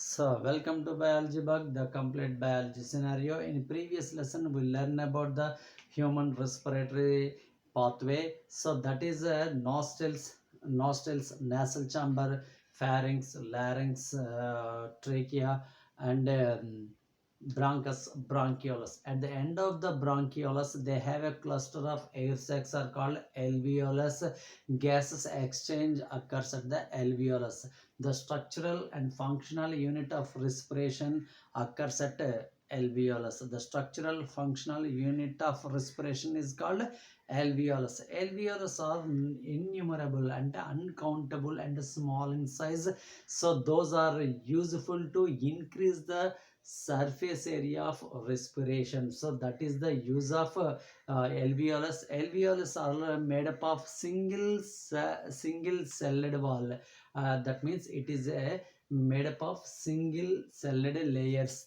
So, welcome to Biology Bug, the complete biology scenario. In previous lesson, we learned about the human respiratory pathway. So, that is nostrils, nasal chamber, pharynx, larynx, trachea, and bronchus, bronchioles. At the end of the bronchioles, they have a cluster of air sacs are called alveolus. Gases exchange occurs at the alveolus. The structural and functional unit of respiration occurs at alveolus. The structural functional unit of respiration is called alveolus. Alveolus are innumerable and uncountable and small in size. So those are useful to increase the surface area of respiration. So that is the use of alveolus. Alveolus are made up of single celled wall. That means it is a made up of single celled layers.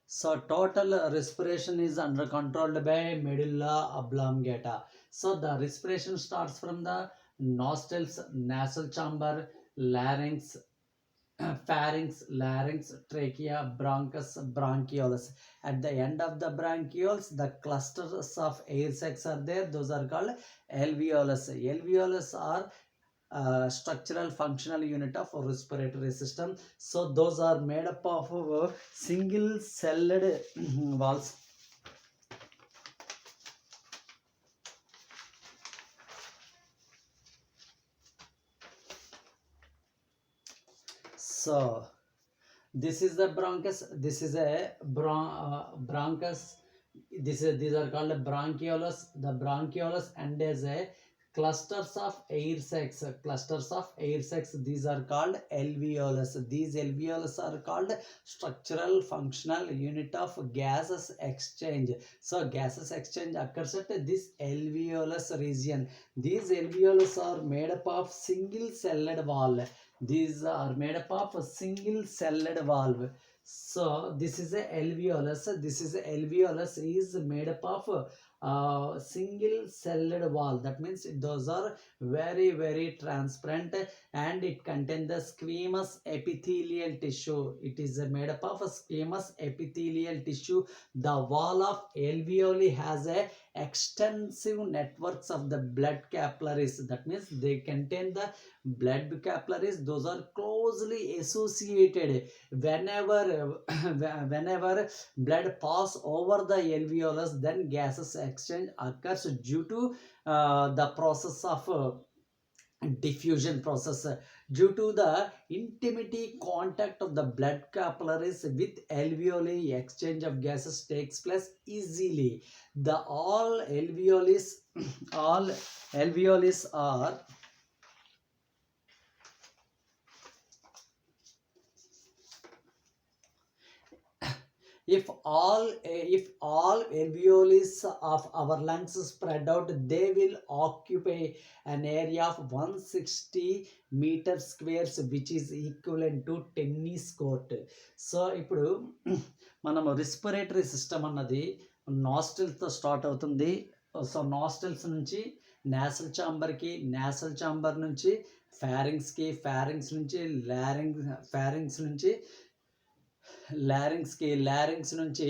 So total respiration is under controlled by medulla oblongata. So the respiration starts from the nostrils, nasal chamber, larynx, pharynx, larynx, trachea, bronchus, bronchioles. At the end of the bronchioles, the clusters of air sacs are there. Those are called alveolus. Alveolus are structural functional unit of respiratory system. So those are made up of single celled walls. So this is the bronchus, this is a bronchus, these are called bronchioles. The bronchioles and as a clusters of air sacs, these are called alveolus. These alveolus are called structural functional unit of gases exchange. So gases exchange occurs at this alveolus region. These alveolus are made up of single celled wall. These are made up of a single celled valve. So this is a alveolus. This is a alveolus is made up of single celled wall. That means those are very transparent and it contains the squamous epithelial tissue. It is made up of a squamous epithelial tissue. The wall of alveoli has a extensive networks of the blood capillaries. That means they contain the blood capillaries. Those are closely associated. Whenever whenever blood pass over the alveolus, then gases exchange occurs due to the process of diffusion process. Due to the intimity contact of the blood capillaries with alveoli, exchange of gases takes place easily. The all alveolis all alveolis are if all alveolis of our lungs spread out, they will occupy an area of 160 meter squares, which is equivalent to tennis court. So ఇప్పుడు మనము respiratory system అన్నది నాస్ట్రిల్స్తో start అవుతుంది. So nostrils నుంచి nasal ఛాంబర్కి, nasal chamber నుంచి ఫ్యారింగ్స్కి, pharynx నుంచి pharynx నుంచి లారింగ్స్ నుంచి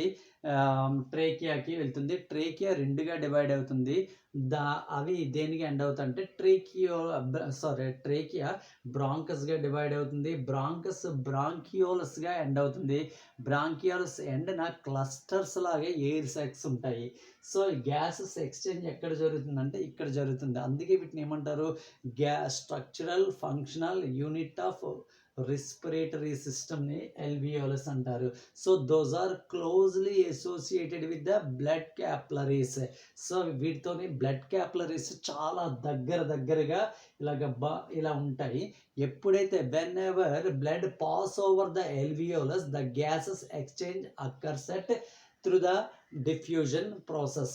ట్రేకియాకి వెళ్తుంది. ట్రేకియా రెండుగా డివైడ్ అవుతుంది. అవి దేనికి ఎండ్ అవుతాయంటే ట్రేకియా బ్రాంకస్గా డివైడ్ అవుతుంది. బ్రాంకస్ బ్రాంకియోలస్గా ఎండ్ అవుతుంది. బ్రాంకియోలస్ ఎండ్న క్లస్టర్స్ లాగే ఎయిర్ సాక్స్ ఉంటాయి. సో గ్యాసెస్ ఎక్స్చేంజ్ ఎక్కడ జరుగుతుందంటే ఇక్కడ జరుగుతుంది. అందుకే వీటిని ఏమంటారు? Structural functional unit of respiratory సిస్టమ్ని alveolus అంటారు. So those are closely associated with the blood capillaries. So వీటితోని బ్లడ్ క్యాపిలరీస్ చాలా దగ్గరగా ఇలా ఉంటాయి. ఎప్పుడైతే whenever blood pass over the alveolus, the gases exchange occurs at through the diffusion process.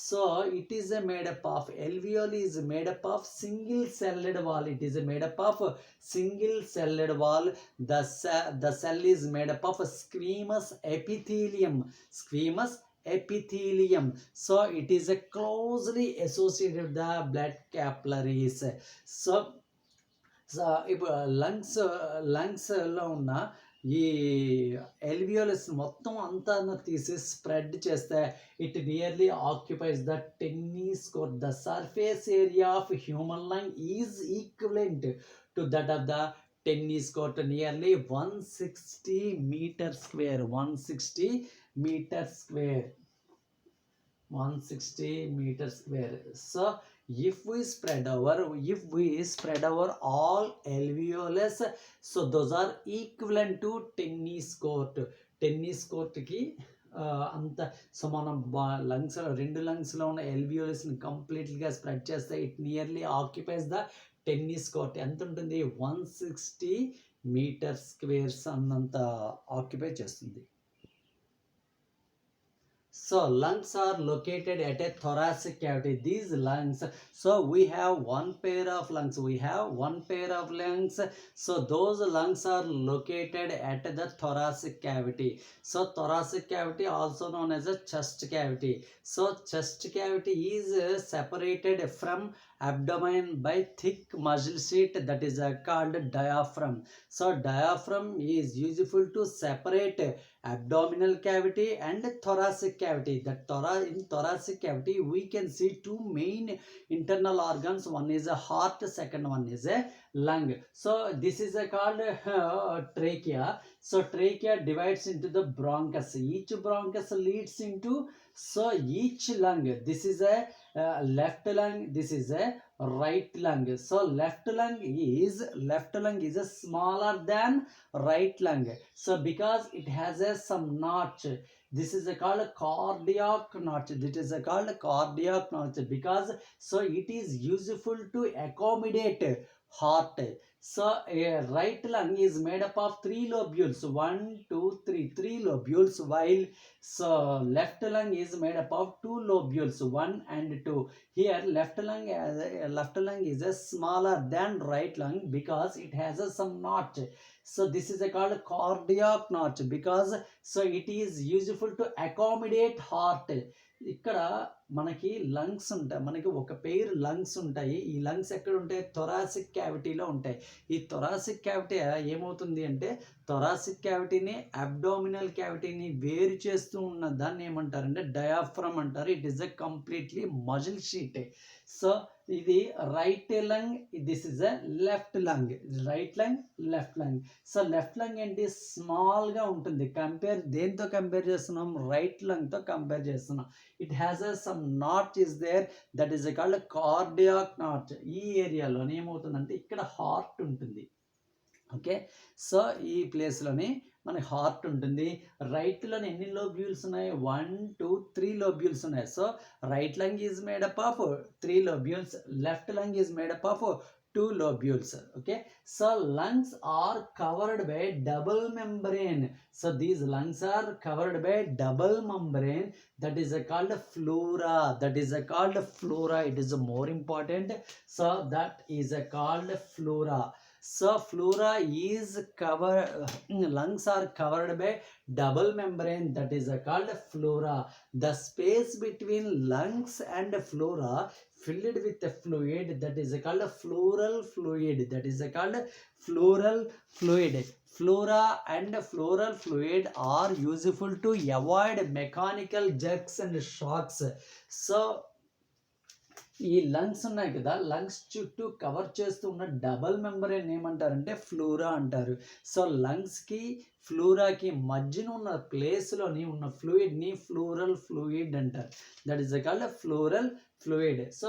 So it is made up of alveoli is made up of single celled wall. It is made up of single celled wall. The cell is made up of squamous epithelium. So it is closely associated with the blood capillaries. So so ఇప్పుడు లంగ్స్లో ఉన్న ఈ ఎల్వియోలస్ మొత్తం అంతా తీసి spread చేస్తే it nearly occupies the tennis court. The surface area of human lung is equivalent to that of the tennis court, nearly 160 meter square. 160 meter square. 160 meter square. So if we spread over all alveolus, so those are equivalent to tennis court కి అంత. So మనం lungs, రెండు లంగ్స్లో ఉన్న ఎల్వియోలస్ని కంప్లీట్గా spread చేస్తే it nearly occupies the tennis court. ఎంత ఉంటుంది? 160 meter squares అన్నంత ఆక్యుపై చేస్తుంది. So lungs are located at a thoracic cavity. These lungs, so we have one pair of lungs. So those lungs are located at the thoracic cavity. So thoracic cavity also known as a chest cavity. So chest cavity is separated from abdomen by thick muscle sheet that is called diaphragm. So diaphragm is useful to separate abdominal cavity and thoracic cavity. In thoracic cavity we can see two main internal organs. One is a heart, second one is a lung. So this is called trachea. So trachea divides into the bronchus. Each bronchus leads into, so each lung, this is a left lung, this is a right lung. So left lung is a smaller than right lung. So because it has a some notch, this is called a cardiac notch. This is called a cardiac notch because so it is useful to accommodate heart. So a right lung is made up of 3 lobules, 1 2 3 lobules, while so left lung is made up of 2 lobules, 1 and 2. Here left lung is a smaller than right lung because it has some notch. So this is called cardiac notch because so it is useful to accommodate heart. ఇక్కడ మనకి lungs ఉంటాయి, మనకి ఒక పేరు lungs ఉంటాయి. ఈ lungs ఎక్కడ ఉంటాయి? థొరాసిక్ క్యావిటీలో ఉంటాయి. ఈ థొరాసిక్ క్యావిటీ ఏమవుతుంది అంటే, థొరాసిక్ క్యావిటీని అబ్డామినల్ క్యావిటీని వేరు చేస్తూ ఉన్న దాన్ని ఏమంటారంటే డయాఫ్రమ్ అంటారు. It is a completely muscle sheet. So ఇది right lung, this is a left lung. Right lung, left lung. So left lung ఏంటి? స్మాల్గా ఉంటుంది. దేంతో కంపేర్ చేస్తున్నాం? రైట్ లంగ్తో కంపేర్ చేస్తున్నాం. It has some knot is there, that is called cardiac knot. ఈ ఏరియాలోనే ఏమవుతుందంటే ఇక్కడ హార్ట్ ఉంటుంది. ఓకే, సో ఈ ప్లేస్లోని మనకి హార్ట్ ఉంటుంది. రైట్లోని ఎన్ని లోబ్యూల్స్ ఉన్నాయి? 1 2 3 లోబ్యూల్స్ ఉన్నాయి. So right lung is made up of 3 lobules, left lung is made up of 2 lobules. Okay, so lungs are covered by double membrane. So these lungs are covered by double membrane, that is called flora. It is more important. So that is called flora. So flora is lungs are covered by double membrane, that is called flora. The space between lungs and flora filled with a fluid, that is called pleural fluid. Flora and pleural fluid are useful to avoid mechanical jerks and shocks. So ఈ lungs ఉన్నాయి కదా, lungs చుట్టూ cover చేస్తూ ఉన్న double membrane ఏమంటారంటే pleura అంటారు. So లంగ్స్కి ఫ్లోరాకి మధ్యన ఉన్న ప్లేస్లోని ఉన్న ఫ్లూయిడ్ని ఫ్లోరల్ ఫ్లూయిడ్ అంటారు. That is called pleural fluid. So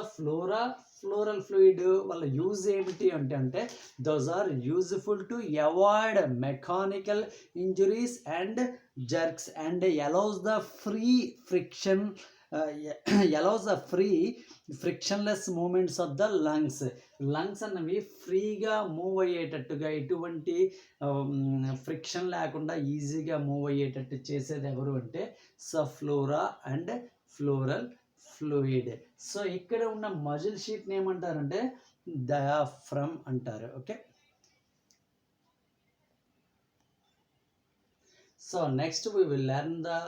pleural fluid వాళ్ళ యూజ్ ఏమిటి అంటే those are useful to avoid mechanical injuries and jerks and allows the frictionless movements of the lungs అన్నవి ఫ్రీగా మూవ్ అయ్యేటట్టుగా, ఎటువంటి ఫ్రిక్షన్ లేకుండా ఈజీగా మూవ్ అయ్యేటట్టు చేసేది ఎవరు అంటే so flora and floral fluid. So ఇక్కడ ఉన్న మజిల్ షీట్ని ఏమంటారంటే డయాఫ్రమ్ అంటారు. Okay, so next we will learn the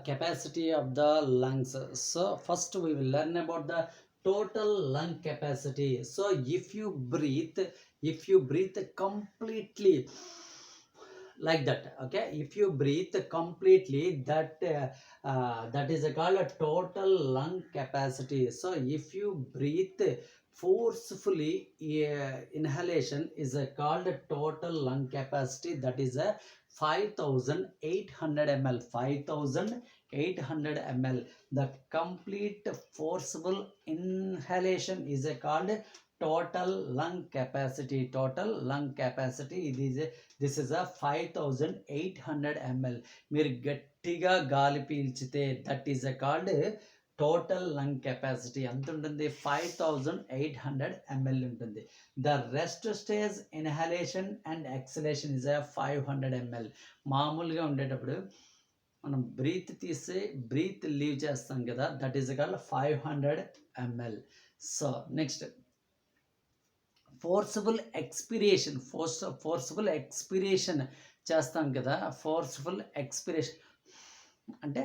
capacity of the lungs. So first we will learn about the total lung capacity. So if you breathe If you breathe completely like that, okay, if you breathe completely, that is called a total lung capacity. So if you breathe forcefully, inhalation is called a total lung capacity, that is a 5800 ml. 5800 ml. The complete forcible inhalation is called total lung capacity. Total lung capacity, it is a, this is a 5800 ml. మీరు గట్టిగా గాలి పీల్చితే that is called total lung capacity ఎంత ఉంటుంది? 5800 ml ఉంటుంది. The rest stage inhalation and exhalation is 500 ml. మామూలుగా ఉండేటప్పుడు మనం బ్రీత్ తీసి బ్రీత్ లీవ్ చేస్తాం కదా, that is called 500 ml. So next forceful expiration. Forceful expiration చేస్తాం కదా, ఫోర్స్ఫుల్ ఎక్స్పిరేషన్ అంటే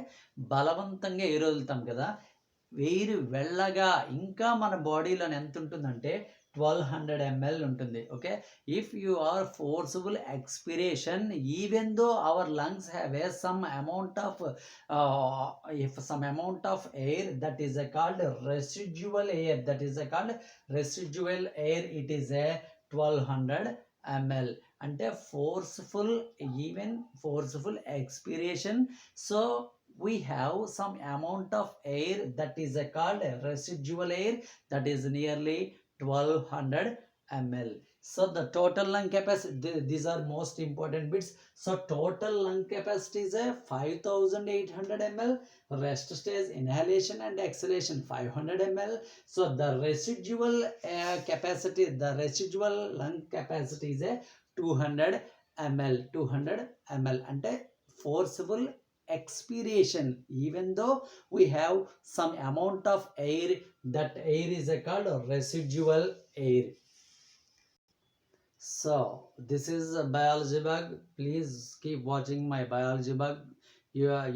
బలవంతంగా ఎయిర్ కదా, ఎయిర్ వెళ్ళగా ఇంకా మన బాడీలో ఎంత ఉంటుందంటే 1200 ml ఉంటుంది. Okay, if you are forceful expiration, even though our lungs have a some amount of air, that is called residual air. That is called residual air. It is a 1200 ml. అంటే forceful, even forceful expiration. So we have some amount of air, that is called residual air, that is nearly 1200 ml. So the total lung capacity, these are most important bits. So total lung capacity is a 5800 ml. Rest stage inhalation and exhalation 500 ml. So the residual capacity, the residual lung capacity is a 200 ml. 200 ml అంటే forcible expiration, even though we have some amount of air, that air is called residual air. So this is a biology bug. Please keep watching my biology bug.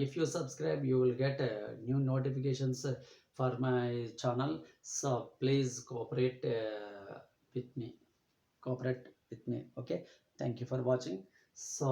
If you subscribe, you will get new notifications for my channel. So please cooperate with me. Okay, thank you for watching. So